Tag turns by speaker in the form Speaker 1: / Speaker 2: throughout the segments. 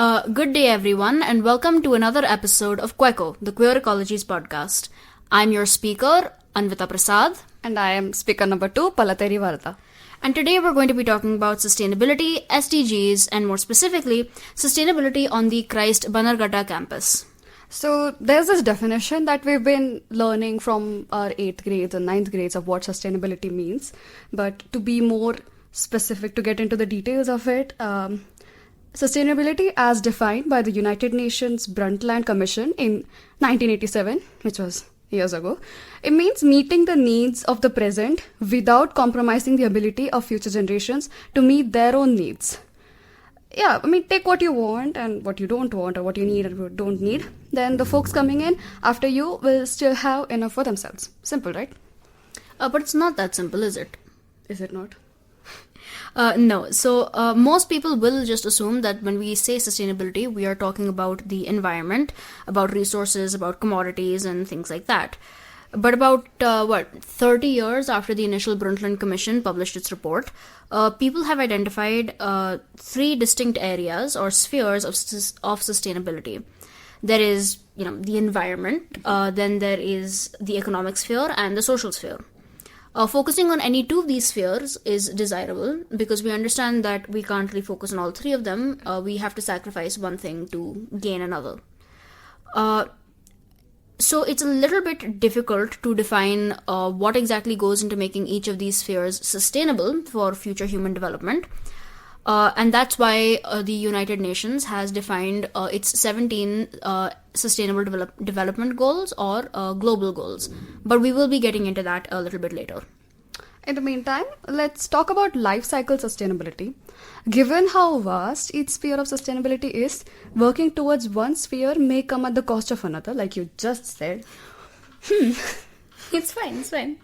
Speaker 1: Good day, everyone, and welcome to another episode of Queco, the Queer Ecologies podcast. I'm your speaker, Anvita Prasad.
Speaker 2: And I am speaker number 2, Palateri Varda.
Speaker 1: And today we're going to be talking about sustainability, SDGs, and more specifically, sustainability on the Christ Bannerghatta campus.
Speaker 2: So there's this definition that we've been learning from our 8th grades and 9th grades of what sustainability means. But to be more specific, to get into the details of it, sustainability as defined by the United Nations Brundtland Commission in 1987, which was years ago, it means meeting the needs of the present without compromising the ability of future generations to meet their own needs. Yeah, I mean, take what you want and what you don't want, or what you need and what you don't need. Then the folks coming in after you will still have enough for themselves. Simple, right?
Speaker 1: But it's not that simple, is it?
Speaker 2: Is it not?
Speaker 1: No. So most people will just assume that when we say sustainability, we are talking about the environment, about resources, about commodities and things like that. But about 30 years after the initial Brundtland Commission published its report, people have identified 3 distinct areas or spheres of sustainability. There is, the environment, then there is the economic sphere and the social sphere. Focusing on any 2 of these spheres is desirable because we understand that we can't really focus on all 3 of them. We have to sacrifice one thing to gain another. So it's a little bit difficult to define what exactly goes into making each of these spheres sustainable for future human development. And that's why the United Nations has defined its 17 sustainable development goals or global goals. But we will be getting into that a little bit later.
Speaker 2: In the meantime, let's talk about life cycle sustainability. Given how vast each sphere of sustainability is, working towards one sphere may come at the cost of another, like you just said.
Speaker 1: It's fine.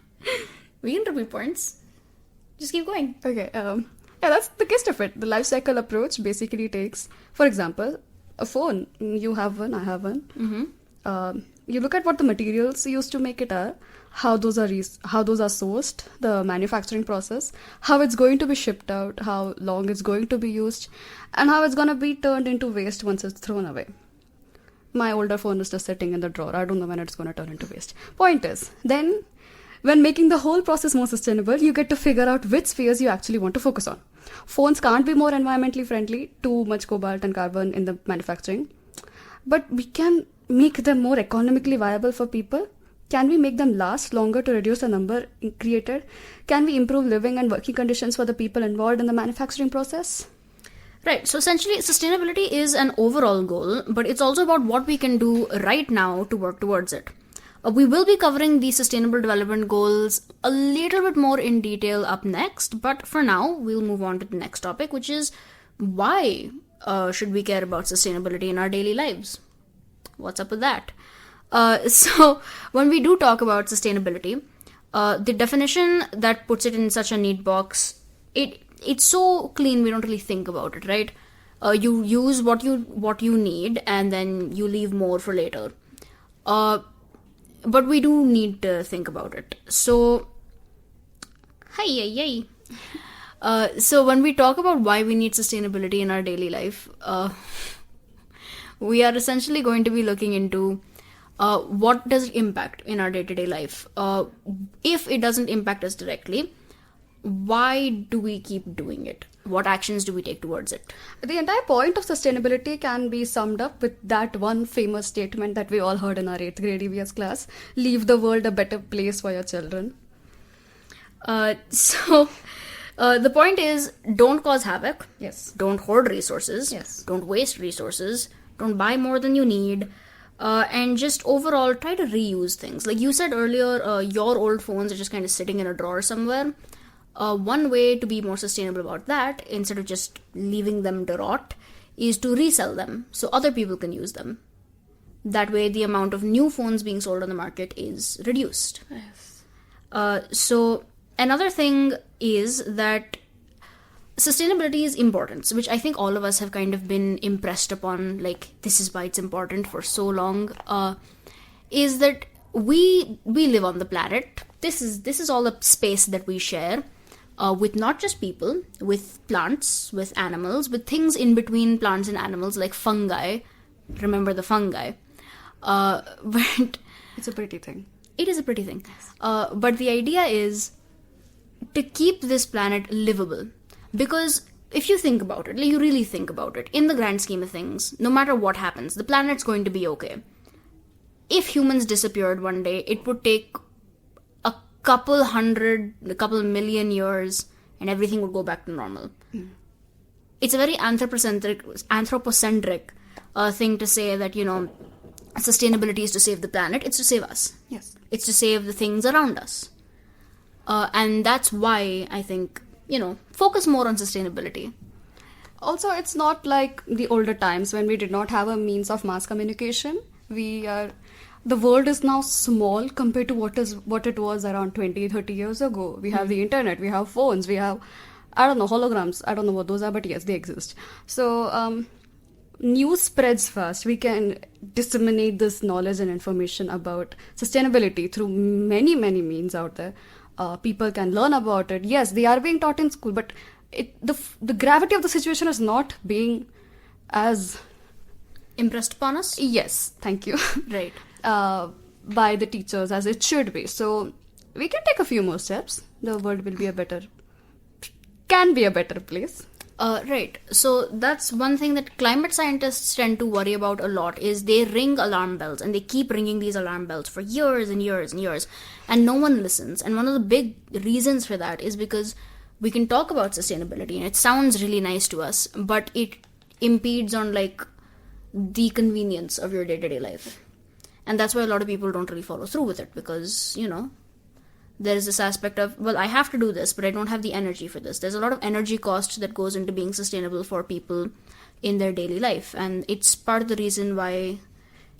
Speaker 1: We can repeat points. Just keep going.
Speaker 2: Okay, yeah, that's the gist of it. The life cycle approach basically takes, for example, a phone. You have one, I have one.
Speaker 1: Mm-hmm.
Speaker 2: You look at what the materials used to make it are, how those are sourced, the manufacturing process, how it's going to be shipped out, how long it's going to be used, and how it's going to be turned into waste once it's thrown away. My older phone is just sitting in the drawer. I don't know when it's going to turn into waste. Point is, then when making the whole process more sustainable, you get to figure out which spheres you actually want to focus on. Phones can't be more environmentally friendly, too much cobalt and carbon in the manufacturing. But we can make them more economically viable for people. Can we make them last longer to reduce the number created? Can we improve living and working conditions for the people involved in the manufacturing process?
Speaker 1: Right, so essentially sustainability is an overall goal, but it's also about what we can do right now to work towards it. We will be covering the Sustainable Development Goals a little bit more in detail up next, but for now, we'll move on to the next topic, which is why should we care about sustainability in our daily lives? What's up with that? So when we do talk about sustainability, the definition that puts it in such a neat box, it's so clean we don't really think about it, right? You use what you need and then you leave more for later. But we do need to think about it. So, so when we talk about why we need sustainability in our daily life, we are essentially going to be looking into what does it impact in our day-to-day life. If it doesn't impact us directly, why do we keep doing it? What actions do we take towards it?
Speaker 2: The entire point of sustainability can be summed up with that one famous statement that we all heard in our 8th grade EVS class: leave the world a better place for your children.
Speaker 1: So the point is, don't cause havoc.
Speaker 2: Yes.
Speaker 1: Don't hoard resources.
Speaker 2: Yes.
Speaker 1: Don't waste resources. Don't buy more than you need. And just overall try to reuse things. Like you said earlier, your old phones are just kind of sitting in a drawer somewhere. One way to be more sustainable about that, instead of just leaving them to rot, is to resell them so other people can use them. That way the amount of new phones being sold on the market is reduced.
Speaker 2: Yes.
Speaker 1: So another thing is that sustainability is important, which I think all of us have kind of been impressed upon, like this is why it's important for so long, is that we live on the planet. This is all a space that we share. with not just people, with plants, with animals, with things in between plants and animals like fungi. Remember the fungi. But
Speaker 2: It's a pretty thing.
Speaker 1: it is a pretty thing. But the idea is to keep this planet livable. Because if you think about it, like you really think about it, in the grand scheme of things, no matter what happens, the planet's going to be okay. If humans disappeared one day, it would take a couple million years and everything would go back to normal. It's a very anthropocentric thing to say that, sustainability is to save the planet. It's to save us.
Speaker 2: Yes.
Speaker 1: It's to save the things around us. And that's why I think, focus more on sustainability.
Speaker 2: Also, it's not like the older times when we did not have a means of mass communication. The world is now small compared to what it was around 20, 30 years ago. We have the internet, we have phones, we have, I don't know, holograms. I don't know what those are, but yes, they exist. So, news spreads fast. We can disseminate this knowledge and information about sustainability through many, many means out there. People can learn about it. Yes, they are being taught in school, but the gravity of the situation is not being as
Speaker 1: Impressed upon us?
Speaker 2: yes, thank you,
Speaker 1: Right.
Speaker 2: by the teachers as it should be. So we can take a few more steps. The world will be can be a better place.
Speaker 1: Right. So that's one thing that climate scientists tend to worry about a lot is they ring alarm bells and they keep ringing these alarm bells for years and years and years and no one listens. And one of the big reasons for that is because we can talk about sustainability and it sounds really nice to us, but it impedes on the convenience of your day-to-day life. And that's why a lot of people don't really follow through with it because, there's this aspect of, well, I have to do this, but I don't have the energy for this. There's a lot of energy cost that goes into being sustainable for people in their daily life. And it's part of the reason why,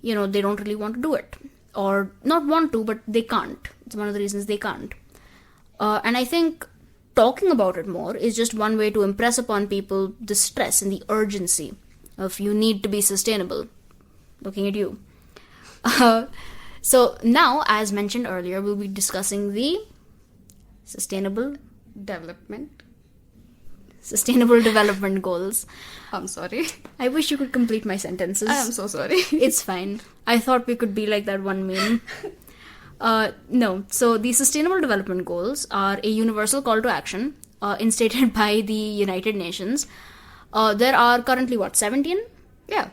Speaker 1: they don't really want to do it. Or not want to, but they can't. It's one of the reasons they can't. And I think talking about it more is just one way to impress upon people the stress and the urgency of you need to be sustainable. Looking at you. So now, as mentioned earlier, we'll be discussing the sustainable
Speaker 2: Development.
Speaker 1: development goals.
Speaker 2: I'm sorry.
Speaker 1: I wish you could complete my sentences.
Speaker 2: I am so sorry.
Speaker 1: It's fine. I thought we could be like that one meme. No. So the sustainable development goals are a universal call to action instated by the United Nations. There are currently 17?
Speaker 2: Yeah.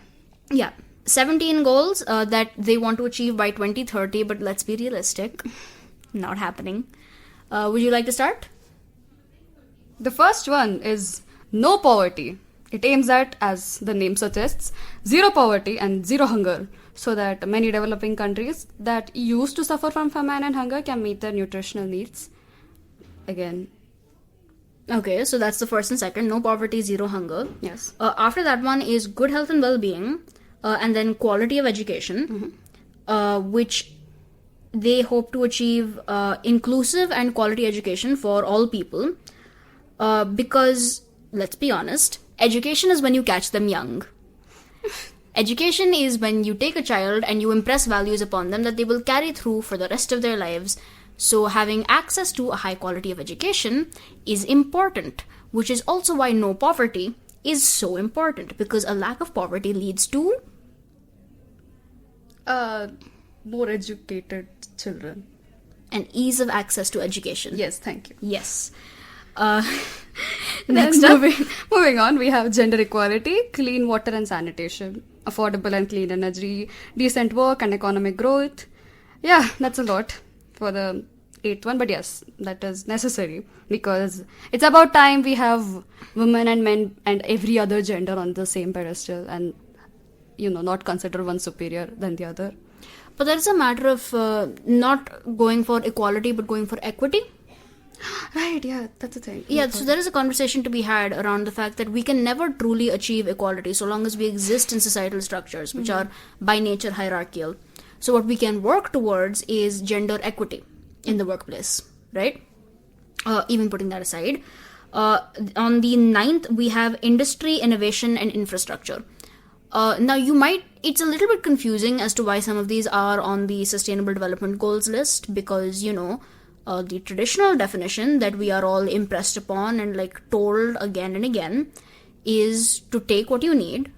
Speaker 1: Yeah. 17 goals that they want to achieve by 2030, but let's be realistic. Not happening. Would you like to start?
Speaker 2: The first one is no poverty. It aims at, as the name suggests, zero poverty and zero hunger, so that many developing countries that used to suffer from famine and hunger can meet their nutritional needs. Again,
Speaker 1: Okay, so that's the first and second. No poverty, zero hunger.
Speaker 2: yes.
Speaker 1: After that one is good health and well-being, and then quality of education, which they hope to achieve inclusive and quality education for all people. Because, let's be honest, education is when you catch them young. Education is when you take a child and you impress values upon them that they will carry through for the rest of their lives. So having access to a high quality of education is important, which is also why no poverty is so important, because a lack of poverty leads to
Speaker 2: More educated children.
Speaker 1: an ease of access to education.
Speaker 2: Yes, thank you.
Speaker 1: Yes.
Speaker 2: Next
Speaker 1: Next up,
Speaker 2: moving on, we have gender equality, clean water and sanitation, affordable and clean energy, decent work and economic growth. Yeah, that's a lot for the 8th one, but yes, that is necessary because it's about time we have women and men and every other gender on the same pedestal and, not consider one superior than the other.
Speaker 1: but there's a matter of not going for equality but going for equity.
Speaker 2: Right, yeah, that's the thing.
Speaker 1: Yeah, so there is a conversation to be had around the fact that we can never truly achieve equality so long as we exist in societal structures which are by nature hierarchical. So what we can work towards is gender equity in the workplace, right? Even putting that aside, on the 9th we have industry, innovation and infrastructure. Now it's a little bit confusing as to why some of these are on the sustainable development goals list because, The traditional definition that we are all impressed upon and like told again and again is to take what you need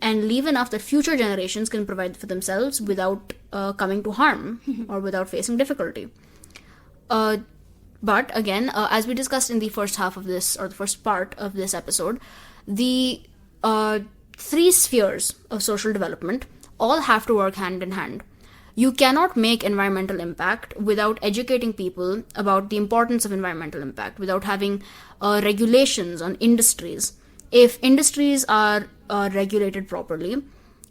Speaker 1: and leave enough that future generations can provide for themselves without coming to harm or without facing difficulty. But again, as we discussed in the first half of this, or the first part of this episode, the three spheres of social development all have to work hand in hand. You cannot make environmental impact without educating people about the importance of environmental impact, without having regulations on industries. If industries are regulated properly,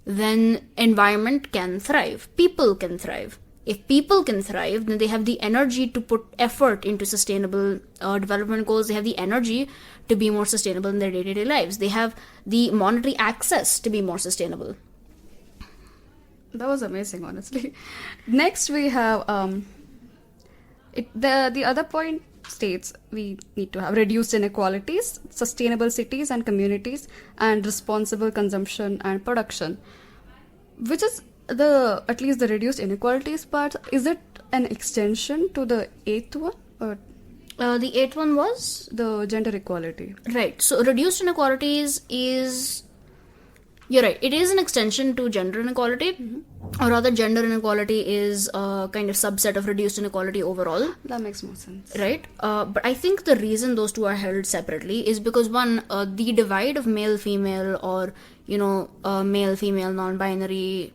Speaker 1: then environment can thrive. People can thrive. If people can thrive, then they have the energy to put effort into sustainable development goals. They have the energy to be more sustainable in their day-to-day lives. They have the monetary access to be more sustainable.
Speaker 2: That was amazing, honestly. Next, we have the other point states we need to have reduced inequalities, sustainable cities and communities, and responsible consumption and production. Which is at least the reduced inequalities part. Is it an extension to the eighth one? Or
Speaker 1: the eighth one was?
Speaker 2: The gender equality.
Speaker 1: Right. So reduced inequalities is... You're right. It is an extension to gender inequality, or rather, gender inequality is a kind of subset of reduced inequality overall.
Speaker 2: That makes more sense.
Speaker 1: Right? But I think the reason those two are held separately is because one, the divide of male-female, or male-female, non-binary,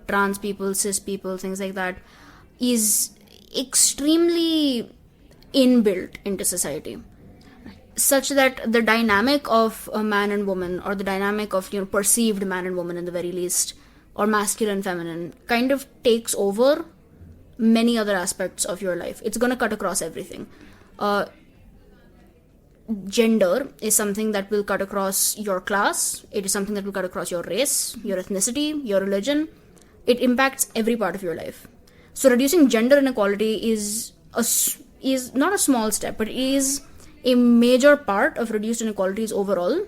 Speaker 1: trans people, cis people, things like that, is extremely inbuilt into society. Such that the dynamic of a man and woman, or the dynamic of perceived man and woman in the very least, or masculine feminine, kind of takes over many other aspects of your life. It's going to cut across everything. Gender is something that will cut across your class. It is something that will cut across your race, your ethnicity, your religion. It impacts every part of your life. So reducing gender inequality is not a small step, but it is a major part of reduced inequalities overall.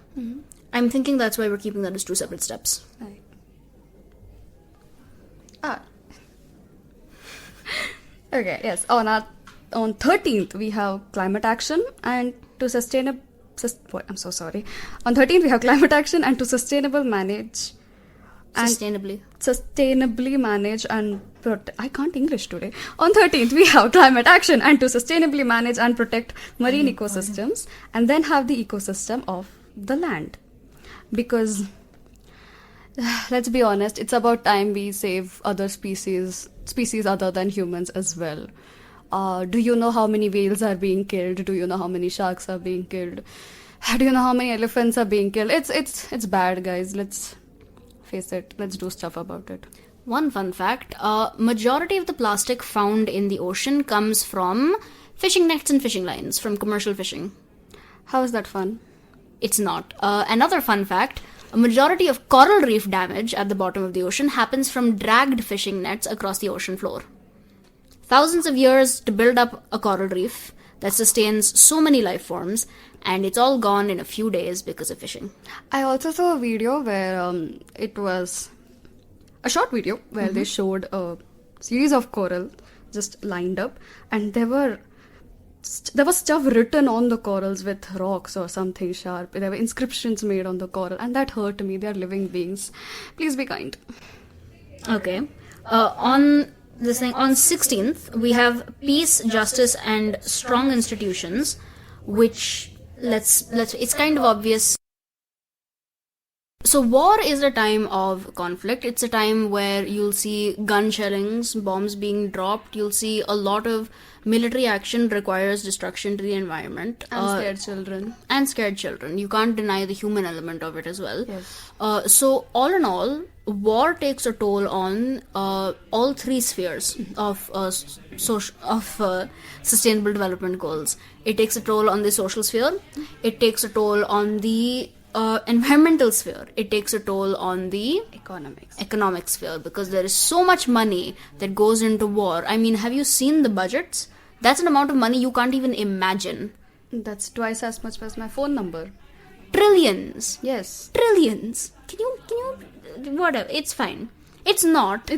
Speaker 1: I'm thinking that's why we're keeping that as two separate steps.
Speaker 2: Right. Okay, yes. On 13th, we have climate action and to sustainable... I'm so sorry. On 13th, we have climate action and to sustainably manage and I can't English today. On 13th, we have climate action and to sustainably manage and protect marine ecosystems, and then have the ecosystem of the land. Because, let's be honest, it's about time we save other species other than humans as well. Do you know how many whales are being killed? Do you know how many sharks are being killed? Do you know how many elephants are being killed? It's bad, guys. Let's face it. Let's do stuff about it.
Speaker 1: One fun fact, majority of the plastic found in the ocean comes from fishing nets and fishing lines, from commercial fishing.
Speaker 2: How is that fun?
Speaker 1: It's not. Another fun fact, a majority of coral reef damage at the bottom of the ocean happens from dragged fishing nets across the ocean floor. Thousands of years to build up a coral reef that sustains so many life forms, and it's all gone in a few days because of fishing.
Speaker 2: I also saw a video where it was a short video where they showed a series of coral just lined up, and there was stuff written on the corals with rocks or something sharp. There were inscriptions made on the coral, and that hurt me. They are living beings. Please be kind.
Speaker 1: Okay. On 16th, we have peace, justice, and strong institutions, which it's kind of obvious. So war is a time of conflict. It's a time where you'll see gun shellings, bombs being dropped. You'll see a lot of military action requires destruction to the environment.
Speaker 2: And
Speaker 1: scared children. You can't deny the human element of it as well.
Speaker 2: Yes.
Speaker 1: So all in all, war takes a toll on all three spheres of sustainable development goals. It takes a toll on the social sphere. It takes a toll on the environmental sphere. It takes a toll on the economic sphere, because there is so much money that goes into war. I mean, have you seen the budgets? That's an amount of money you can't even imagine.
Speaker 2: That's twice as much as my phone number.
Speaker 1: Trillions.
Speaker 2: Yes.
Speaker 1: Trillions. Can you whatever, it's fine. It's not.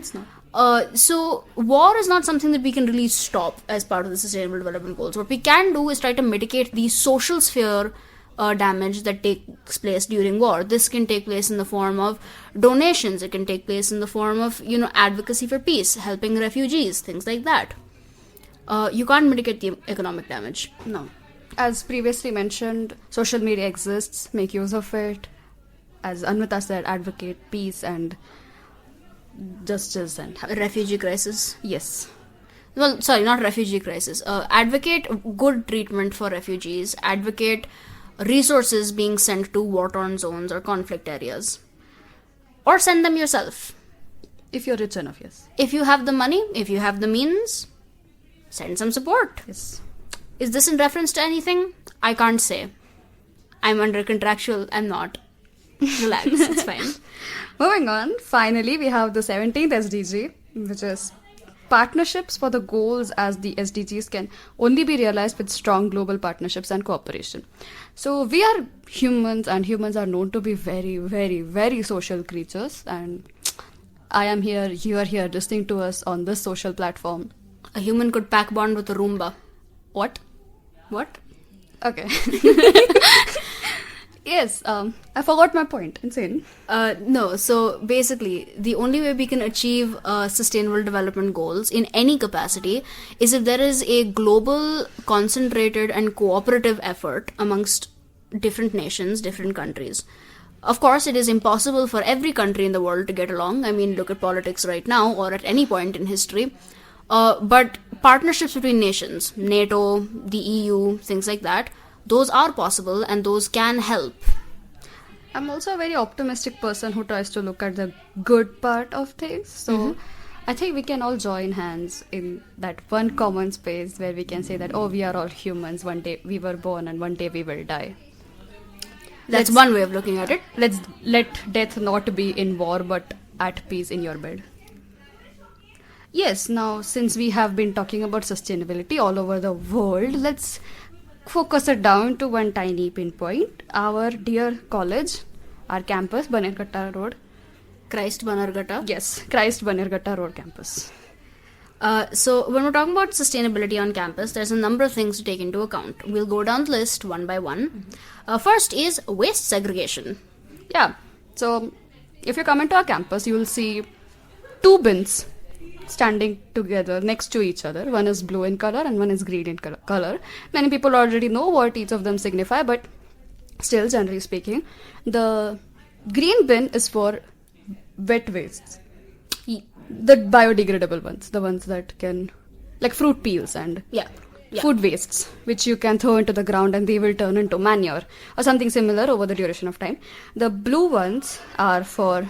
Speaker 1: So war is not something that we can really stop as part of the Sustainable Development Goals. What we can do is try to mitigate the social sphere damage that takes place during war. This can take place in the form of donations. It can take place in the form of, advocacy for peace, helping refugees, things like that. You can't mitigate the economic damage.
Speaker 2: No. As previously mentioned, social media exists, make use of it. As Anvita said, advocate peace and justice and
Speaker 1: Refugee crisis.
Speaker 2: yes.
Speaker 1: Well, sorry, not refugee crisis. Advocate good treatment for refugees. Advocate resources being sent to war-torn zones or conflict areas. Or send them yourself.
Speaker 2: If you're rich enough, yes.
Speaker 1: If you have the money, if you have the means, send some support.
Speaker 2: Yes.
Speaker 1: Is this in reference to anything? I can't say. I'm under contractual. I'm not. Relax, it's fine.
Speaker 2: Moving on, finally, we have the 17th SDG, which is partnerships for the goals, as the SDGs can only be realized with strong global partnerships and cooperation. So we are humans, and humans are known to be very, very, very social creatures. And I am here, you are here listening to us on this social platform.
Speaker 1: A human could pack bond with a Roomba.
Speaker 2: What?
Speaker 1: What?
Speaker 2: Okay. Yes, I forgot my point. Insane.
Speaker 1: No, so basically, the only way we can achieve sustainable development goals in any capacity is if there is a global, concentrated, and cooperative effort amongst different nations, different countries. Of course, it is impossible for every country in the world to get along. I mean, look at politics right now or at any point in history. But partnerships between nations, NATO, the EU, things like that, those are possible and those can help.
Speaker 2: I'm also a very optimistic person who tries to look at the good part of things. So I think we can all join hands in that one common space where we can say that, oh, we are all humans. One day we were born and one day we will die.
Speaker 1: That's one way of looking at it.
Speaker 2: Let's let death not be in war but at peace in your bed. Yes, now since we have been talking about sustainability all over the world, let's focus it down to one tiny pinpoint. Our dear college, our campus, Bannerghatta Road.
Speaker 1: Christ Bannerghatta.
Speaker 2: Yes, Christ Bannerghatta Road campus.
Speaker 1: So when we're talking about sustainability on campus, there's a number of things to take into account. We'll go down the list one by one. First is waste segregation.
Speaker 2: Yeah, so if you come into our campus, you will see two bins standing together next to each other. One is blue in color and one is green in color. Many people already know what each of them signify, but still, generally speaking, the green bin is for wet wastes. The biodegradable ones, the ones that can, like fruit peels and food wastes, which you can throw into the ground and they will turn into manure or something similar over the duration of time. The blue ones are for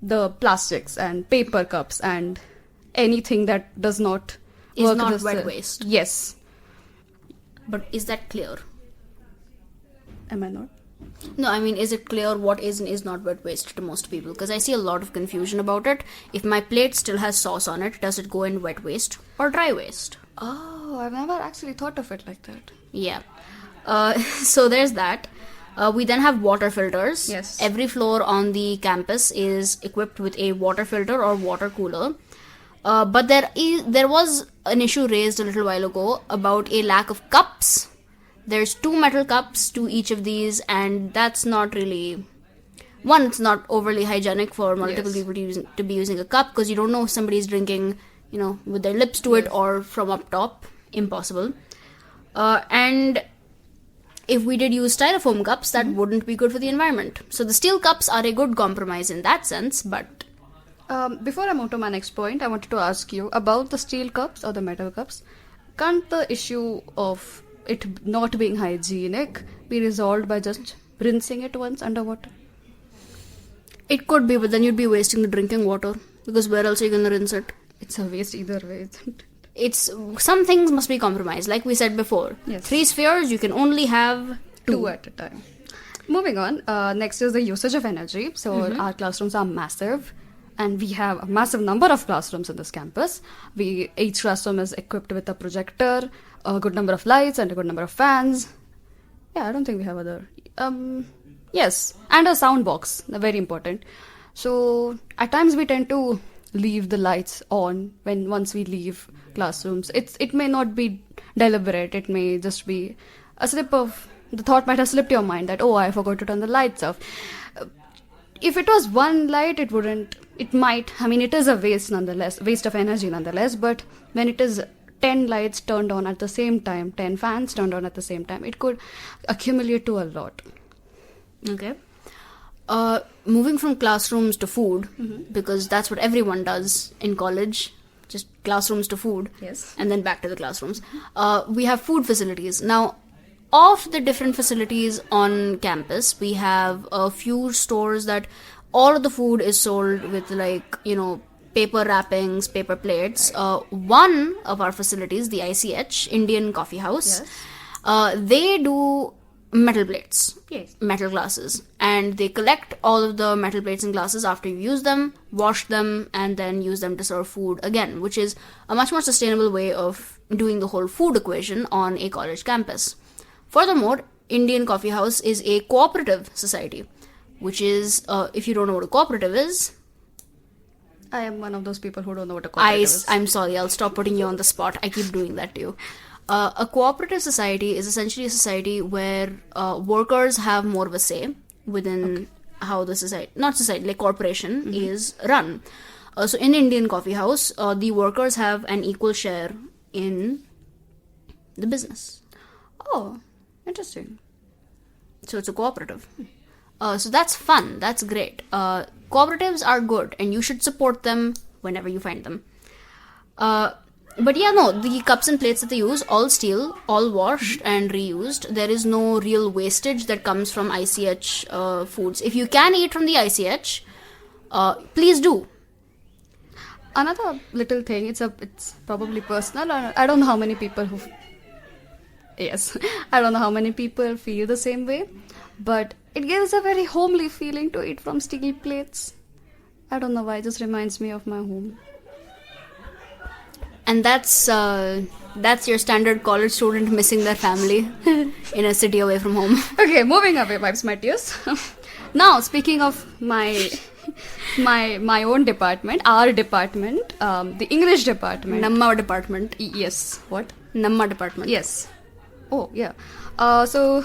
Speaker 2: the plastics and paper cups and anything that does not
Speaker 1: is not wet waste.
Speaker 2: Yes.
Speaker 1: But is that clear?
Speaker 2: Am I not?
Speaker 1: No, I mean, is it clear what is and is not wet waste to most people? Because I see a lot of confusion about it. If my plate still has sauce on it, does it go in wet waste or dry waste?
Speaker 2: Oh, I've never actually thought of it like that.
Speaker 1: Yeah. So there's that. We then have water filters.
Speaker 2: Yes.
Speaker 1: Every floor on the campus is equipped with a water filter or water cooler. But there was an issue raised a little while ago about a lack of cups. There's 2 metal cups to each of these, and that's not really... One, it's not overly hygienic for multiple people to be using a cup, because you don't know if somebody's drinking, with their lips to it or from up top. Impossible. And if we did use styrofoam cups, that wouldn't be good for the environment. So the steel cups are a good compromise in that sense, but...
Speaker 2: Before I move to my next point, I wanted to ask you about the steel cups or the metal cups. Can't the issue of it not being hygienic be resolved by just rinsing it once underwater?
Speaker 1: It could be, but then you'd be wasting the drinking water, because where else are you going to rinse it?
Speaker 2: It's a waste either way, isn't it?
Speaker 1: Some things must be compromised, like we said before.
Speaker 2: Yes.
Speaker 1: 3 spheres, you can only have
Speaker 2: 2 at a time. Moving on, next is the usage of energy. So our classrooms are massive, and we have a massive number of classrooms in this campus. Each classroom is equipped with a projector, a good number of lights, and a good number of fans. Yeah, I don't think we have other... Yes, and a sound box, very important. So at times we tend to leave the lights on once we leave classrooms. It may not be deliberate. It may just be a slip of the thought might have slipped your mind that, oh, I forgot to turn the lights off. If it was one light, it wouldn't. It might. I mean, it is a waste of energy nonetheless. But when it is 10 lights turned on at the same time, 10 fans turned on at the same time, it could accumulate to a lot.
Speaker 1: Okay. Moving from classrooms to food, because that's what everyone does in college, just classrooms to food,
Speaker 2: Yes.
Speaker 1: and then back to the classrooms. We have food facilities. Now, of the different facilities on campus, we have a few stores that all of the food is sold with, like, paper wrappings, paper plates. One of our facilities, the ICH, Indian Coffee House, they do metal plates,
Speaker 2: Yes.
Speaker 1: metal glasses, and they collect all of the metal plates and glasses after you use them, wash them, and then use them to serve food again, which is a much more sustainable way of doing the whole food equation on a college campus. Furthermore, Indian Coffee House is a cooperative society, which is, if you don't know what a cooperative is,
Speaker 2: I am one of those people who don't know what a cooperative is.
Speaker 1: I'm sorry, I'll stop putting you on the spot. I keep doing that to you. A cooperative society is essentially a society where workers have more of a say within how the corporation is run. So in Indian Coffee House, the workers have an equal share in the business.
Speaker 2: Oh, interesting.
Speaker 1: So it's a cooperative. So that's fun. That's great. Cooperatives are good, and you should support them whenever you find them. But yeah, no, the cups and plates that they use, all steel, all washed and reused. There is no real wastage that comes from ICH foods. If you can eat from the ICH, please do.
Speaker 2: Another little thing, it's probably personal. I don't know how many people I don't know how many people feel the same way, but it gives a very homely feeling to eat from steel plates. I don't know why, it just reminds me of my home.
Speaker 1: And that's your standard college student missing their family in a city away from home.
Speaker 2: Okay, moving away, wipes my tears. Now, speaking of my own department, our department, the English department.
Speaker 1: Namma department.
Speaker 2: Yes. What?
Speaker 1: Namma department.
Speaker 2: Yes. Oh, yeah. So,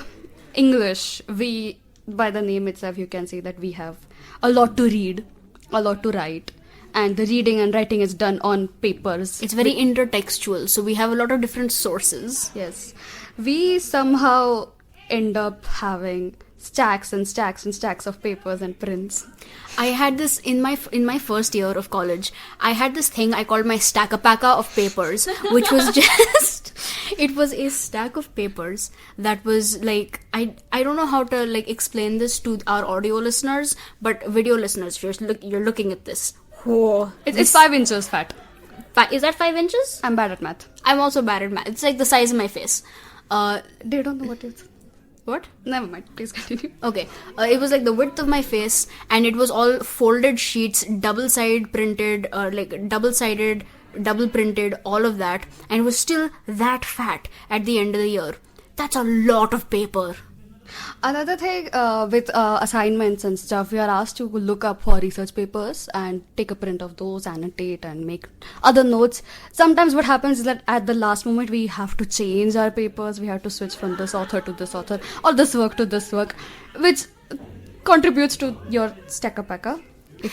Speaker 2: English, by the name itself, you can see that we have a lot to read, a lot to write, and the reading and writing is done on papers.
Speaker 1: It's very intertextual, so we have a lot of different sources.
Speaker 2: Yes. We somehow end up having stacks and stacks and stacks of papers and prints.
Speaker 1: I had this in my first year of college. I had this thing I called my stack-a-packa of papers, which was just it was a stack of papers that was like I don't know how to like explain this to our audio listeners, but video listeners, if you're looking at this, whoa,
Speaker 2: It's 5 inches fat.
Speaker 1: Is that 5 inches?
Speaker 2: I'm bad at math.
Speaker 1: I'm also bad at math. It's like the size of my face.
Speaker 2: They don't know what it is.
Speaker 1: What?
Speaker 2: Never mind. Please continue.
Speaker 1: Okay. It was like the width of my face, and it was all folded sheets, double-sided printed, double-sided, double printed, all of that, and it was still that fat at the end of the year. That's a lot of paper.
Speaker 2: Another thing with assignments and stuff, we are asked to look up for research papers and take a print of those, annotate and make other notes. Sometimes what happens is that at the last moment we have to change our papers, we have to switch from this author to this author or this work to this work, which contributes to your stack-a-packa.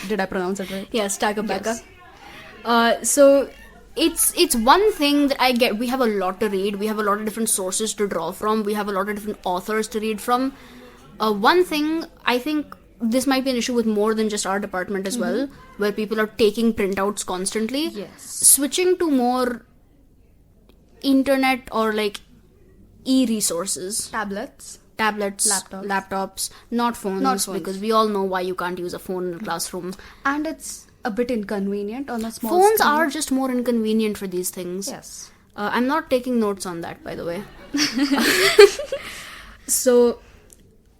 Speaker 2: Did I pronounce it right?
Speaker 1: Yeah, stack-a-packa.
Speaker 2: Yes.
Speaker 1: So it's one thing that I get. We have a lot to read. We have a lot of different sources to draw from. We have a lot of different authors to read from. One thing, I think this might be an issue with more than just our department as well, where people are taking printouts constantly.
Speaker 2: Yes.
Speaker 1: Switching to more internet or like e-resources.
Speaker 2: Tablets.
Speaker 1: Laptops, not phones, because we all know why you can't use a phone in a classroom.
Speaker 2: And it's a bit inconvenient on a small
Speaker 1: Phones
Speaker 2: screen.
Speaker 1: are just more inconvenient for these things.
Speaker 2: Yes.
Speaker 1: I'm not taking notes on that, by the way. So,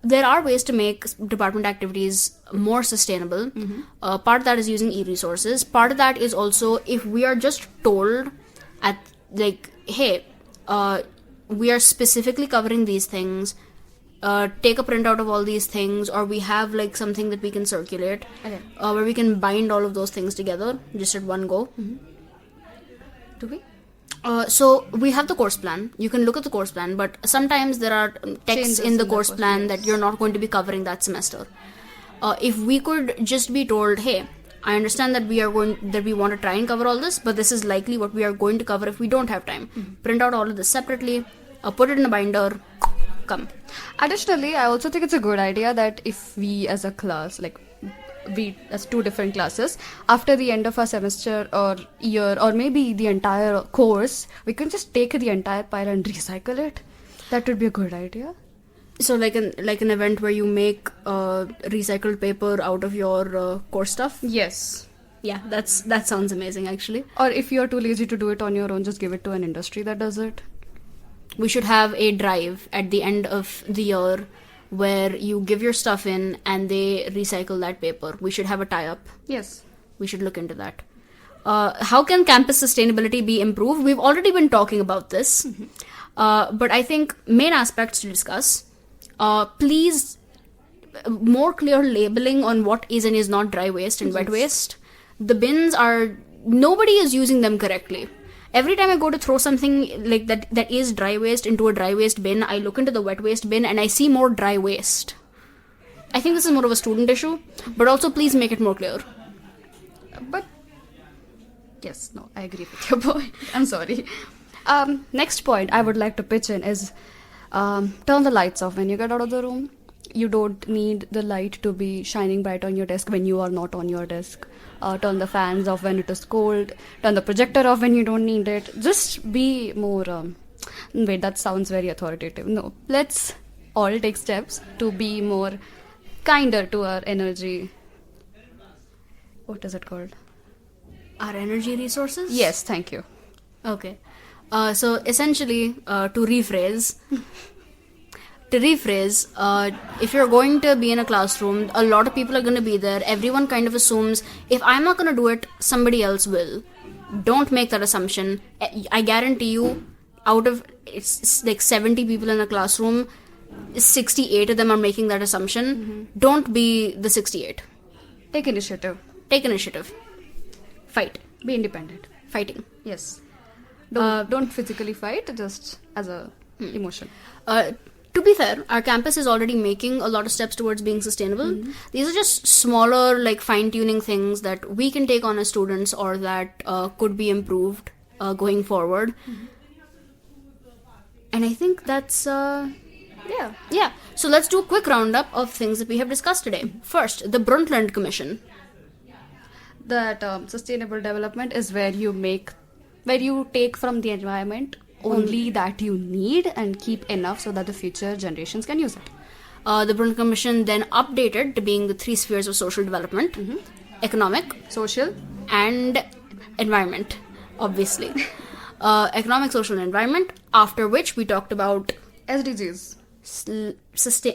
Speaker 1: there are ways to make department activities more sustainable. Part of that is using e-resources. Part of that is also if we are just told hey, we are specifically covering these things. take a printout of all these things, or we have like something that we can circulate,
Speaker 2: Okay.
Speaker 1: where we can bind all of those things together just at one go.
Speaker 2: Do we?
Speaker 1: So we have the course plan. You can look at the course plan, but sometimes there are texts
Speaker 2: Changes
Speaker 1: in the
Speaker 2: in the
Speaker 1: course
Speaker 2: course,
Speaker 1: plan
Speaker 2: yes.
Speaker 1: that you're not going to be covering that semester. If we could just be told, hey, I understand that we want to try and cover all this, but this is likely what we are going to cover if we don't have time. Print out all of this separately, put it in a binder, come.
Speaker 2: Additionally, I also think it's a good idea that if we as a class, like we as two different classes, after the end of our semester or year or maybe the entire course, we can just take the entire pile and recycle it. That would be a good idea.
Speaker 1: So like an event where you make recycled paper out of your course stuff.
Speaker 2: Yes.
Speaker 1: Yeah, that sounds amazing actually.
Speaker 2: Or if you're too lazy to do it on your own, just give it to an industry that does it.
Speaker 1: We should have a drive at the end of the year where you give your stuff in and they recycle that paper. We should have a tie-up.
Speaker 2: Yes.
Speaker 1: We should look into that. How can campus sustainability be improved? We've already been talking about this. But I think main aspects to discuss. Please, more clear labeling on what is and is not dry waste and wet waste. The bins nobody is using them correctly. Every time I go to throw something like that is dry waste into a dry waste bin, I look into the wet waste bin and I see more dry waste. I think this is more of a student issue, but also please make it more clear.
Speaker 2: But yes, no, I agree with your point. I'm sorry. Next point I would like to pitch in is turn the lights off when you get out of the room. You don't need the light to be shining bright on your desk when you are not on your desk. Turn the fans off when it is cold. Turn the projector off when you don't need it. Just be more... wait, that sounds very authoritative. No, let's all take steps to be more kinder to our energy. What is it called?
Speaker 1: Our energy resources?
Speaker 2: Yes, thank you.
Speaker 1: Okay. So essentially, to rephrase, if you're going to be in a classroom, a lot of people are going to be there. Everyone kind of assumes, if I'm not going to do it, somebody else will. Don't make that assumption. I guarantee you, out of it's like 70 people in a classroom, 68 of them are making that assumption. Don't be the 68.
Speaker 2: Take initiative.
Speaker 1: Take initiative. Fight.
Speaker 2: Be independent.
Speaker 1: Fighting.
Speaker 2: Yes. Don't physically fight, just as a emotion.
Speaker 1: To be fair, our campus is already making a lot of steps towards being sustainable. These are just smaller, like fine-tuning things that we can take on as students or that could be improved going forward. And I think that's... Yeah. So let's do a quick roundup of things that we have discussed today. First, the Brundtland Commission.
Speaker 2: That sustainable development is where you take from the environment only that you need and keep enough so that the future generations can use it.
Speaker 1: The Brundtland Commission then updated to being the 3 spheres of social development: economic,
Speaker 2: Social.
Speaker 1: and environment, obviously. Economic, social, and environment, after which we talked about
Speaker 2: SDGs.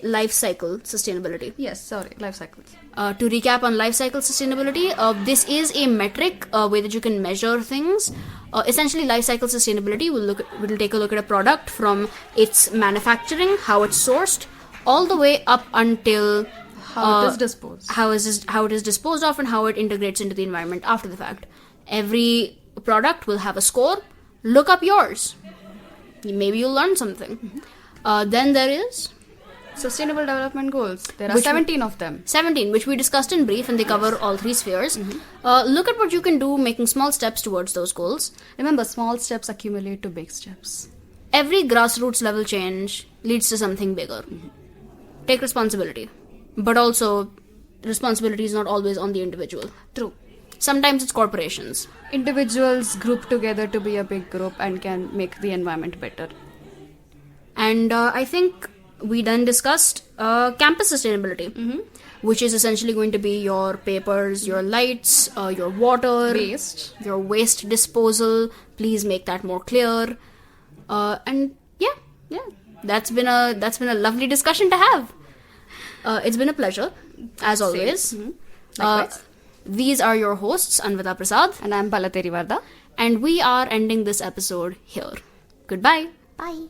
Speaker 1: life cycle sustainability.
Speaker 2: Yes, sorry, life cycles.
Speaker 1: To recap on life cycle sustainability, this is a metric way that you can measure things. Essentially, life cycle sustainability will take a look at a product from its manufacturing, how it's sourced, all the way up until
Speaker 2: How it is disposed.
Speaker 1: how it is disposed of, and how it integrates into the environment after the fact. Every product will have a score. Look up yours. Maybe you'll learn something. Then there is
Speaker 2: Sustainable Development Goals. There are
Speaker 1: Which
Speaker 2: 17 of them.
Speaker 1: 17, which we discussed in brief, and they cover all 3 spheres. Look at what you can do, making small steps towards those goals.
Speaker 2: Remember, small steps accumulate to big steps.
Speaker 1: Every grassroots level change leads to something bigger. Take responsibility. But also, responsibility is not always on the individual.
Speaker 2: True.
Speaker 1: Sometimes it's corporations.
Speaker 2: Individuals group together to be a big group and can make the environment better.
Speaker 1: And I think we then discussed campus sustainability, which is essentially going to be your papers, your lights, your water,
Speaker 2: Waste.
Speaker 1: your waste disposal. Please make that more clear. And yeah, that's been a lovely discussion to have. It's been a pleasure, as always.
Speaker 2: Likewise.
Speaker 1: These are your hosts, Anvita Prasad,
Speaker 2: And I'm Balateri Varda.
Speaker 1: and we are ending this episode here. Goodbye.
Speaker 3: Bye.